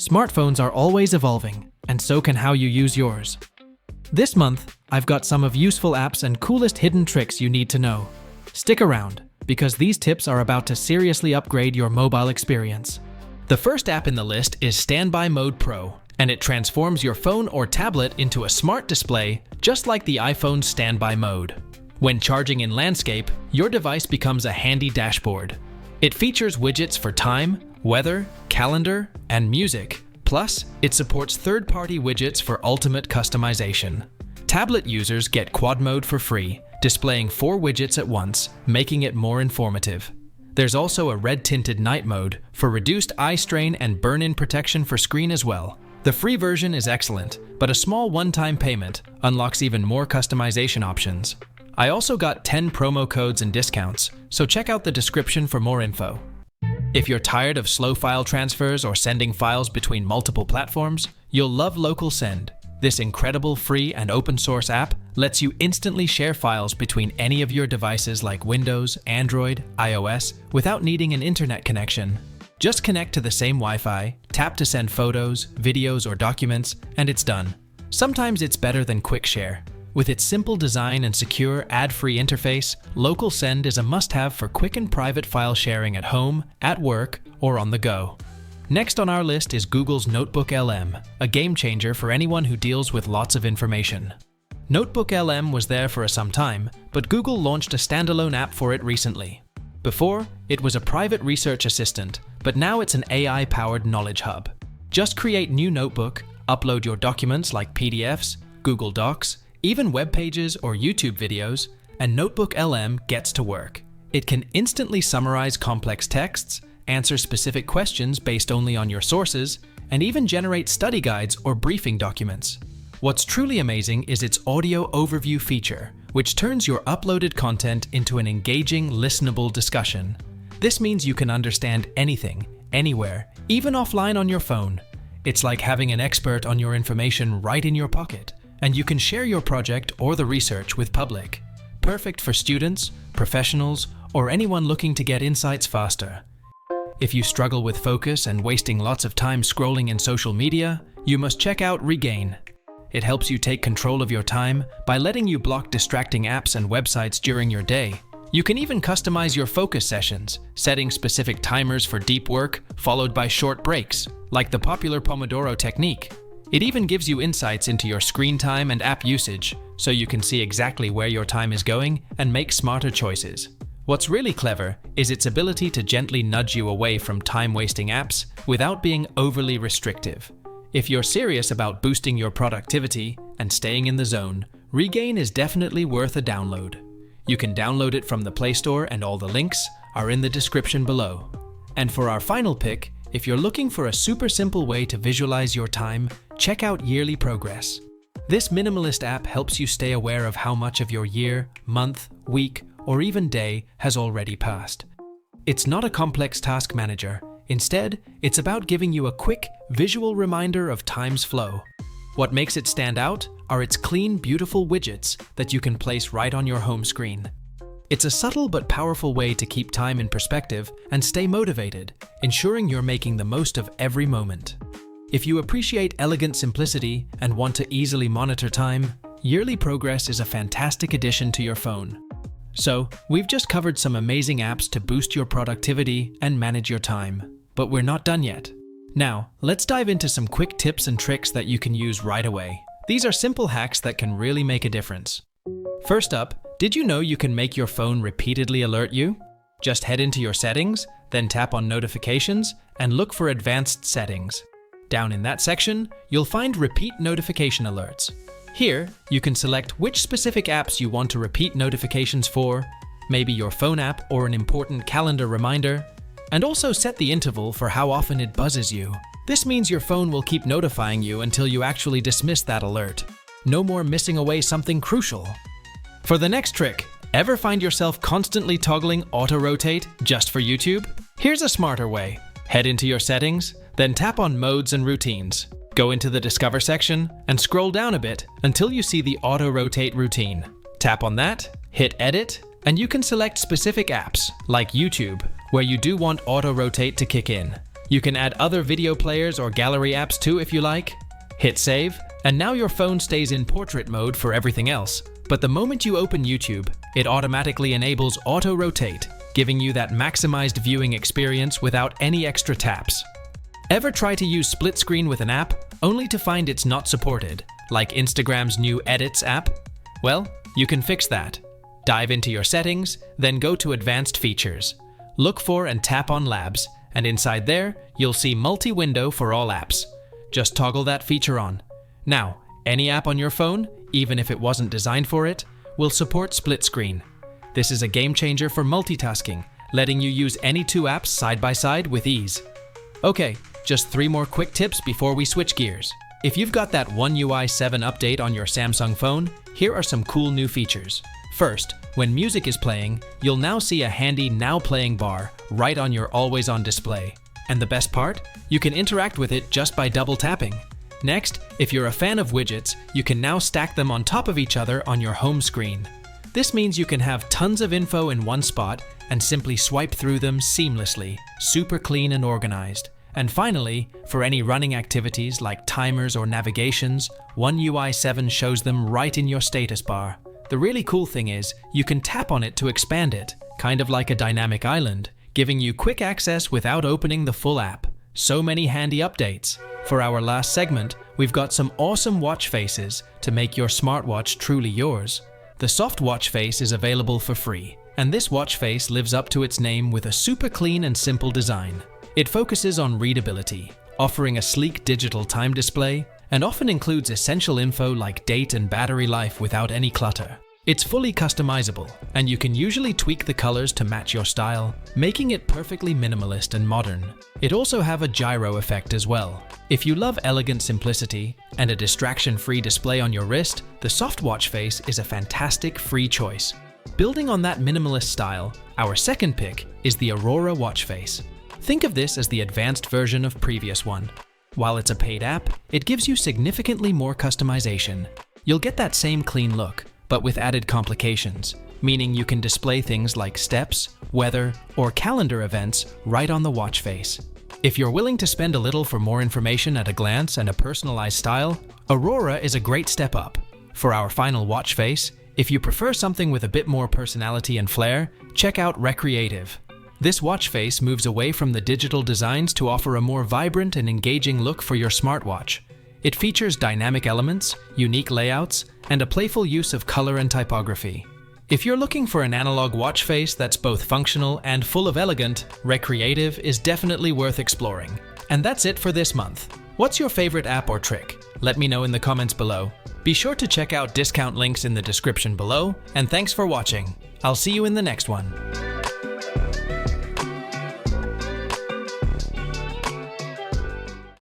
Smartphones are always evolving, and so can how you use yours. This month, I've got some of useful apps and coolest hidden tricks you need to know. Stick around, because these tips are about to seriously upgrade your mobile experience. The first app in the list is Standby Mode Pro, and it transforms your phone or tablet into a smart display, just like the iPhone's standby mode. When charging in landscape, your device becomes a handy dashboard. It features widgets for time, weather, calendar, and music. Plus, it supports third-party widgets for ultimate customization. Tablet users get Quad Mode for free, displaying 4 widgets at once, making it more informative. There's also a red-tinted night mode for reduced eye strain and burn-in protection for screen as well. The free version is excellent, but a small one-time payment unlocks even more customization options. I also got 10 promo codes and discounts, so check out the description for more info. If you're tired of slow file transfers or sending files between multiple platforms, you'll love Local Send. This incredible free and open source app lets you instantly share files between any of your devices like Windows, Android, iOS, without needing an internet connection. Just connect to the same Wi-Fi, tap to send photos, videos, or documents, and it's done. Sometimes it's better than Quick Share. With its simple design and secure, ad-free interface, Local Send is a must-have for quick and private file sharing at home, at work, or on the go. Next on our list is Google's NotebookLM, a game-changer for anyone who deals with lots of information. NotebookLM was there for some time, but Google launched a standalone app for it recently. Before, it was a private research assistant, but now it's an AI-powered knowledge hub. Just create new notebook, upload your documents like PDFs, Google Docs, even web pages or YouTube videos, and NotebookLM gets to work. It can instantly summarize complex texts, answer specific questions based only on your sources, and even generate study guides or briefing documents. What's truly amazing is its audio overview feature, which turns your uploaded content into an engaging, listenable discussion. This means you can understand anything, anywhere, even offline on your phone. It's like having an expert on your information right in your pocket, and you can share your project or the research with public. Perfect for students, professionals, or anyone looking to get insights faster. If you struggle with focus and wasting lots of time scrolling in social media, you must check out Regain. It helps you take control of your time by letting you block distracting apps and websites during your day. You can even customize your focus sessions, setting specific timers for deep work, followed by short breaks, like the popular Pomodoro technique. It even gives you insights into your screen time and app usage, so you can see exactly where your time is going and make smarter choices. What's really clever is its ability to gently nudge you away from time-wasting apps without being overly restrictive. If you're serious about boosting your productivity and staying in the zone, Regain is definitely worth a download. You can download it from the Play Store, and all the links are in the description below. And for our final pick, if you're looking for a super simple way to visualize your time, check out Yearly Progress. This minimalist app helps you stay aware of how much of your year, month, week, or even day has already passed. It's not a complex task manager. Instead, it's about giving you a quick, visual reminder of time's flow. What makes it stand out are its clean, beautiful widgets that you can place right on your home screen. It's a subtle but powerful way to keep time in perspective and stay motivated, ensuring you're making the most of every moment. If you appreciate elegant simplicity and want to easily monitor time, Yearly Progress is a fantastic addition to your phone. So, we've just covered some amazing apps to boost your productivity and manage your time. But we're not done yet. Now, let's dive into some quick tips and tricks that you can use right away. These are simple hacks that can really make a difference. First up, did you know you can make your phone repeatedly alert you? Just head into your settings, then tap on Notifications, and look for Advanced Settings. Down in that section, you'll find Repeat Notification Alerts. Here, you can select which specific apps you want to repeat notifications for, maybe your phone app or an important calendar reminder, and also set the interval for how often it buzzes you. This means your phone will keep notifying you until you actually dismiss that alert. No more missing away something crucial. For the next trick, ever find yourself constantly toggling auto-rotate just for YouTube? Here's a smarter way. Head into your settings, then tap on Modes and Routines. Go into the Discover section and scroll down a bit until you see the auto-rotate routine. Tap on that, hit Edit, and you can select specific apps, like YouTube, where you do want auto-rotate to kick in. You can add other video players or gallery apps too if you like. Hit save, and now your phone stays in portrait mode for everything else. But the moment you open YouTube, it automatically enables auto rotate, giving you that maximized viewing experience without any extra taps. Ever try to use split screen with an app, only to find it's not supported, like Instagram's new Edits app? Well, you can fix that. Dive into your settings, then go to Advanced Features. Look for and tap on Labs, and inside there, you'll see Multi-Window for all apps. Just toggle that feature on. Now, any app on your phone, even if it wasn't designed for it, will support split screen. This is a game changer for multitasking, letting you use any two apps side by side with ease. Okay, just 3 more quick tips before we switch gears. If you've got that One UI 7 update on your Samsung phone, here are some cool new features. First, when music is playing, you'll now see a handy Now Playing bar right on your always on display. And the best part? You can interact with it just by double tapping. Next, if you're a fan of widgets, you can now stack them on top of each other on your home screen. This means you can have tons of info in one spot and simply swipe through them seamlessly, super clean and organized. And finally, for any running activities like timers or navigations, One UI 7 shows them right in your status bar. The really cool thing is, you can tap on it to expand it, kind of like a dynamic island, giving you quick access without opening the full app. So many handy updates. For our last segment, we've got some awesome watch faces to make your smartwatch truly yours. The soft watch face is available for free, and this watch face lives up to its name with a super clean and simple design. It focuses on readability, offering a sleek digital time display, and often includes essential info like date and battery life without any clutter. It's fully customizable, and you can usually tweak the colors to match your style, making it perfectly minimalist and modern. It also have a gyro effect as well. If you love elegant simplicity and a distraction-free display on your wrist, the soft watch face is a fantastic free choice. Building on that minimalist style, our second pick is the Aurora watch face. Think of this as the advanced version of previous one. While it's a paid app, it gives you significantly more customization. You'll get that same clean look, but with added complications, meaning you can display things like steps, weather, or calendar events right on the watch face. If you're willing to spend a little for more information at a glance and a personalized style, Aurora is a great step up. For our final watch face, if you prefer something with a bit more personality and flair, check out Recreative. This watch face moves away from the digital designs to offer a more vibrant and engaging look for your smartwatch. It features dynamic elements, unique layouts, and a playful use of color and typography. If you're looking for an analog watch face that's both functional and full of elegant, Recreative is definitely worth exploring. And that's it for this month. What's your favorite app or trick? Let me know in the comments below. Be sure to check out discount links in the description below, and thanks for watching. I'll see you in the next one.